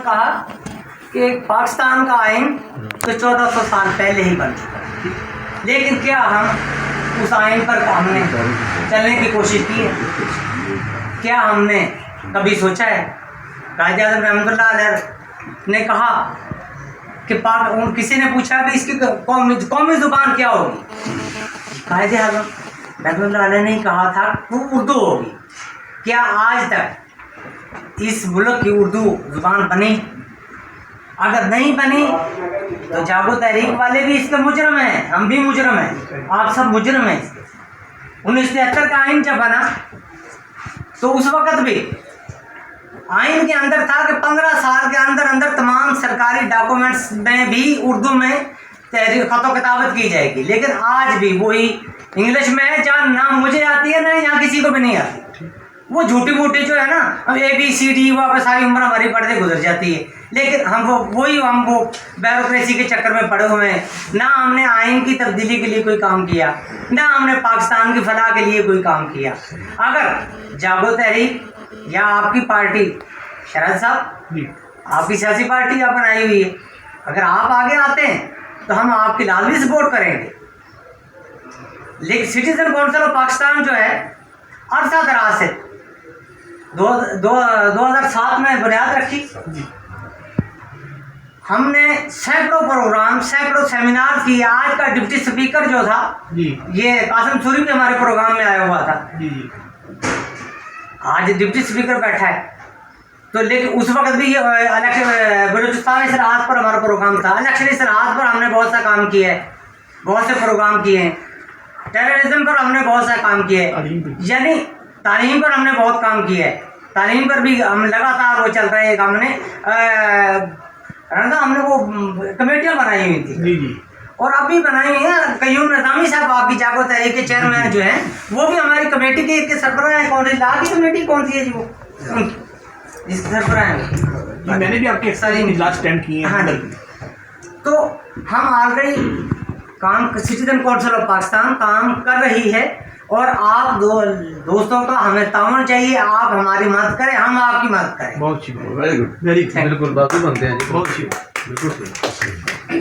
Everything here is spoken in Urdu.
کہا کہ پاکستان کا آئین تو 1400 سال پہلے ہی بن چکا ہے، لیکن کیا ہم اس آئین پر ہم نے چلنے کی کوشش کی ہے؟ کیا ہم نے کبھی سوچا ہے؟ قائد اعظم رحمۃ اللہ علیہ نے کہا کہ کسی نے پوچھا کہ اس کی قومی زبان کیا ہوگی؟ قائد اعظم رحمۃ اللہ علیہ نے کہا تھا وہ اردو ہوگی۔ کیا آج تک اس ملک کی اردو زبان بنی؟ اگر نہیں بنی تو جاگو تحریک والے بھی اس کے مجرم ہیں، ہم بھی مجرم ہیں، آپ سب مجرم ہیں اس کے۔ 1973 کا آئین جب بنا تو اس وقت بھی آئین کے اندر تھا کہ 15 سال کے اندر تمام سرکاری ڈاکومنٹس میں بھی اردو میں خط و کتابت کی جائے گی، لیکن آج بھی وہی انگلش میں ہے، جہاں نہ مجھے آتی ہے نہ یہاں کسی کو بھی نہیں آتی۔ وہ جھوٹی موٹی جو ہے نا، اب ABCD وہاں پہ ساری عمر ہماری پڑھتے گزر جاتی ہے، لیکن ہم وہ بیوروکریسی کے چکر میں پڑے ہوئے ہیں۔ نہ ہم نے آئین کی تبدیلی کے لیے کوئی کام کیا، نہ ہم نے پاکستان کی فلاح کے لیے کوئی کام کیا۔ اگر جاگو تحریک یا آپ کی پارٹی، شرد صاحب آپ کی سیاسی پارٹی آپ بنائی ہوئی ہے، اگر آپ آگے آتے ہیں تو ہم آپ کی لازمی سپورٹ کریں گے، لیکن سٹیزن کونسل آف پاکستان جو ہے عرصہ دراز سے 2007 میں بنیاد رکھی، ہم نے سینکڑوں پروگرام، سینکڑوں سیمینار کیے۔ آج کا ڈپٹی اسپیکر جو تھا یہ قاسم سوری بھی ہمارے پروگرام میں آیا ہوا تھا، آج ڈپٹی اسپیکر بیٹھا ہے، تو لیکن اس وقت بھی یہ بلوچستان اصلاحات پر ہمارا پروگرام تھا، الیکشن اصلاحات پر ہم نے بہت سا کام کیا ہے، بہت سے پروگرام کیے ہیں، ٹیررزم پر ہم نے بہت سا کام کیا ہے، یعنی تعلیم پر ہم نے بہت کام کیا ہے، تعلیم پر بھی ہم لگاتار وہ چل رہے ہیں۔ ہم نے وہ کمیٹیاں بنائی ہوئی تھی اور ابھی بنائی ہوئی ہیں۔ قیوم نظامی صاحب آپ کی جاگو تحریک کے چیئرمین جو ہیں وہ بھی ہماری کمیٹی کے سربراہ ہیں۔ کون سی لا کی کمیٹی کون سی ہے جی؟ وہ جس کے سربراہ ہیں، میں نے بھی آپ کے ساری اجلاس اٹینڈ کیے ہیں۔ ہاں جی، تو ہم آلریڈی کام سٹیزن کونسل آف پاکستان کام کر رہی ہے، اور آپ دوستوں کا ہمیں تعاون چاہیے، آپ ہماری مدد کریں، ہم آپ کی مدد کریں۔ بہت شکریہ، ویری گڈ، ویری بالکل باتیں بنتے ہیں، بہت شکریہ، بالکل صحیح۔